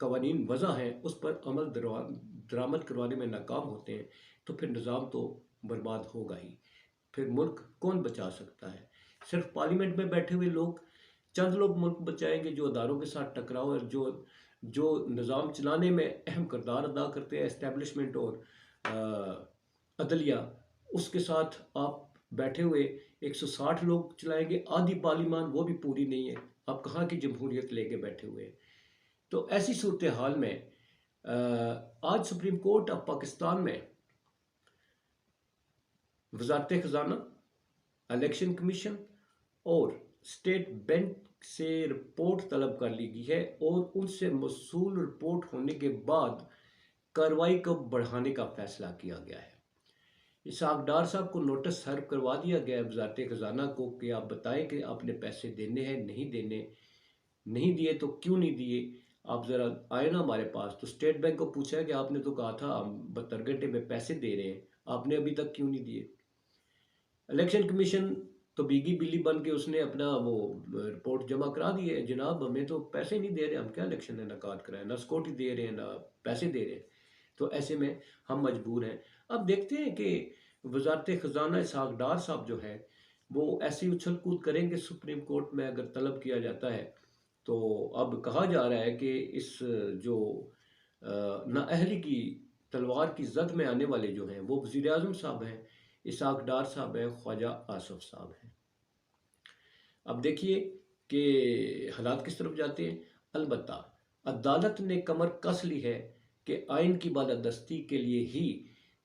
قوانین وضع ہیں اس پر عمل درآمد کروانے میں ناکام ہوتے ہیں تو پھر نظام تو برباد ہوگا ہی. پھر ملک کون بچا سکتا ہے؟ صرف پارلیمنٹ میں بیٹھے ہوئے لوگ، چند لوگ ملک بچائیں گے جو اداروں کے ساتھ ٹکراؤ اور جو نظام چلانے میں اہم کردار ادا کرتے ہیں، اسٹیبلشمنٹ اور عدلیہ، اس کے ساتھ آپ بیٹھے ہوئے 160 لوگ چلائیں گے. آدھی پارلیمان وہ بھی پوری نہیں ہے، آپ کہاں کی جمہوریت لے کے بیٹھے ہوئے ہیں؟ تو ایسی صورتحال میں آج سپریم کورٹ آف پاکستان میں وزارت خزانہ، الیکشن کمیشن اور اسٹیٹ بینک سے رپورٹ طلب کر لی گئی ہے اور ان سے موصول رپورٹ ہونے کے بعد کارروائی کو بڑھانے کا فیصلہ کیا گیا ہے. اسحاق ڈار صاحب کو نوٹس سرو کروا دیا گیا ہے وزارت خزانہ کو کہ آپ بتائیں کہ آپ نے پیسے دینے ہیں نہیں دینے، نہیں دیے تو کیوں نہیں دیے، آپ ذرا آئے نا ہمارے پاس. تو اسٹیٹ بینک کو پوچھا کہ آپ نے تو کہا تھا ہم 72 گھنٹے میں پیسے دے رہے ہیں، آپ نے ابھی تک کیوں نہیں دیے. الیکشن کمیشن تو بیگی بلی بن کے اس نے اپنا وہ رپورٹ جمع کرا دی ہے، جناب ہمیں تو پیسے نہیں دے رہے، ہم کیا الیکشن انعقاد کرائیں، نہ سیکورٹی دے رہے ہیں نہ پیسے دے رہے ہیں. تو ایسے میں ہم مجبور ہیں. اب دیکھتے ہیں کہ وزارت خزانہ اسحاق ڈار صاحب جو ہے وہ ایسی اچھل کود کریں گے سپریم کورٹ میں اگر طلب کیا جاتا ہے. تو اب کہا جا رہا ہے کہ اس جو نااہلی کی تلوار کی زد میں آنے والے جو ہیں وہ وزیر اعظم صاحب ہیں، اسحاق ڈار صاحب ہیں، خواجہ آصف صاحب ہیں. اب دیکھیے کہ حالات کس طرف جاتے ہیں. البتہ عدالت نے کمر کس لی ہے کہ آئین کی بالادستی کے لیے ہی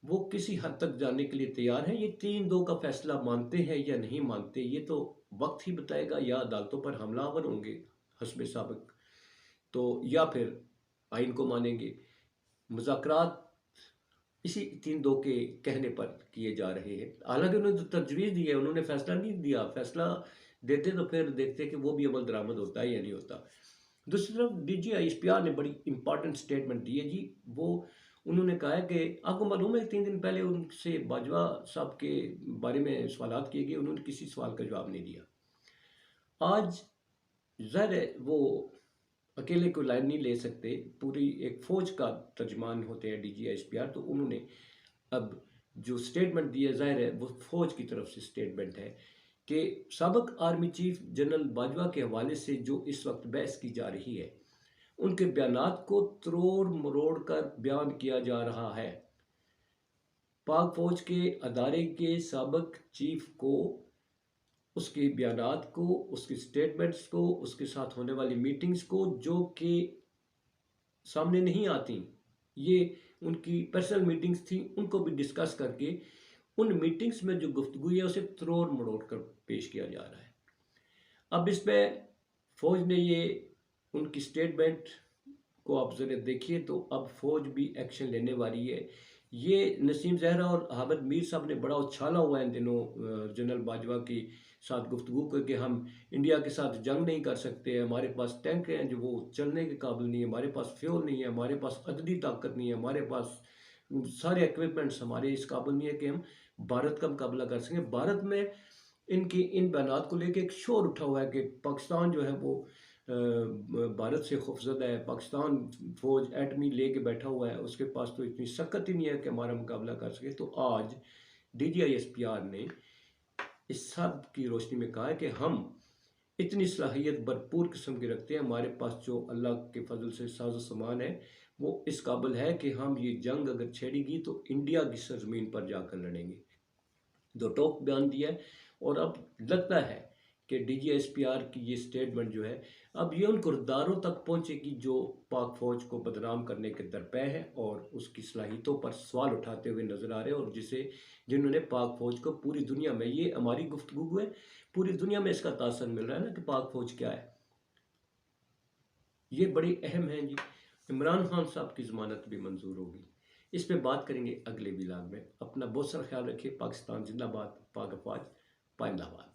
وہ کسی حد تک جانے کے لیے تیار ہیں. یہ 3-2 کا فیصلہ مانتے ہیں یا نہیں مانتے یہ تو وقت ہی بتائے گا، یا عدالتوں پر حملہ آور ہوں گے حسب سابق تو یا پھر آئین کو مانیں گے. مذاکرات اسی 3-2 کے کہنے پر کیے جا رہے ہیں. حالانکہ انہوں نے تجویز دی ہے، انہوں نے فیصلہ نہیں دیا. فیصلہ دیتے تو پھر دیکھتے کہ وہ بھی عمل درآمد ہوتا ہے یا نہیں ہوتا. دوسری طرف D G I S P R نے بڑی امپارٹنٹ سٹیٹمنٹ دی ہے جی. وہ انہوں نے کہا ہے کہ آپ کو معلوم ہے 3 دن پہلے ان سے باجوہ صاحب کے بارے میں سوالات کیے گئے، انہوں نے کسی سوال کا جواب نہیں دیا. آج ظاہر ہے وہ اکیلے کو لائن نہیں لے سکتے، پوری ایک فوج کا ترجمان ہوتے ہیں D G I S P R. تو انہوں نے اب جو سٹیٹمنٹ دی ہے ظاہر ہے وہ فوج کی طرف سے سٹیٹمنٹ ہے کہ سابق آرمی چیف جنرل باجوہ کے حوالے سے جو اس وقت بحث کی جا رہی ہے ان کے بیانات کو تروڑ مروڑ کر بیان کیا جا رہا ہے. پاک فوج کے ادارے کے سابق چیف کو اس کے بیانات کو، اس کی سٹیٹمنٹس کو، اس کے ساتھ ہونے والی میٹنگز کو جو کہ سامنے نہیں آتی، یہ ان کی پرسنل میٹنگز تھیں، ان کو بھی ڈسکس کر کے ان میٹنگز میں جو گفتگو ہے اسے تروڑ مروڑ کر پیش کیا جا رہا ہے. اب اس پہ فوج نے یہ ان کی سٹیٹمنٹ کو آپ ذرا دیکھیے تو اب فوج بھی ایکشن لینے والی ہے. یہ نسیم زہرا اور حامد میر صاحب نے بڑا اچھالا ہوا ہے ان دنوں جنرل باجوہ کی ساتھ گفتگو کر کے ہم انڈیا کے ساتھ جنگ نہیں کر سکتے، ہمارے پاس ٹینک ہیں جو وہ چلنے کے قابل نہیں ہے، ہمارے پاس فیول نہیں ہے، ہمارے پاس عددی طاقت نہیں ہے، ہمارے پاس سارے ایکوپمنٹس ہمارے اس قابل نہیں ہے کہ ہم بھارت کا مقابلہ کر سکیں. بھارت میں ان کی ان بیانات کو لے کے ایک شور اٹھا ہوا ہے کہ پاکستان جو ہے وہ بھارت سے خوفزدہ ہے، پاکستان فوج ایٹمی لے کے بیٹھا ہوا ہے، اس کے پاس تو اتنی سکت ہی نہیں ہے کہ ہمارا مقابلہ کر سکے. تو آج D G I S P R نے اس سب کی روشنی میں کہا ہے کہ ہم اتنی صلاحیت بھرپور قسم کی رکھتے ہیں، ہمارے پاس جو اللہ کے فضل سے ساز و سامان ہے وہ اس قابل ہے کہ ہم یہ جنگ اگر چھیڑی گی تو انڈیا کی سرزمین پر جا کر لڑیں گے. دو ٹوک بیان دیا ہے اور اب لگتا ہے کہ D G S P R کی یہ سٹیٹمنٹ جو ہے اب یہ ان کرداروں تک پہنچے گی جو پاک فوج کو بدنام کرنے کے درپے ہیں اور اس کی صلاحیتوں پر سوال اٹھاتے ہوئے نظر آ رہے ہیں، اور جنہوں نے پاک فوج کو پوری دنیا میں، یہ ہماری گفتگو ہے، پوری دنیا میں اس کا تاثر مل رہا ہے نا کہ پاک فوج کیا ہے. یہ بڑی اہم ہیں جی. عمران خان صاحب کی ضمانت بھی منظور ہوگی، اس پہ بات کریں گے اگلے ولاگ میں. اپنا بہت سارا خیال رکھیے. پاکستان زندہ باد، پاک افواج پائندہ باد.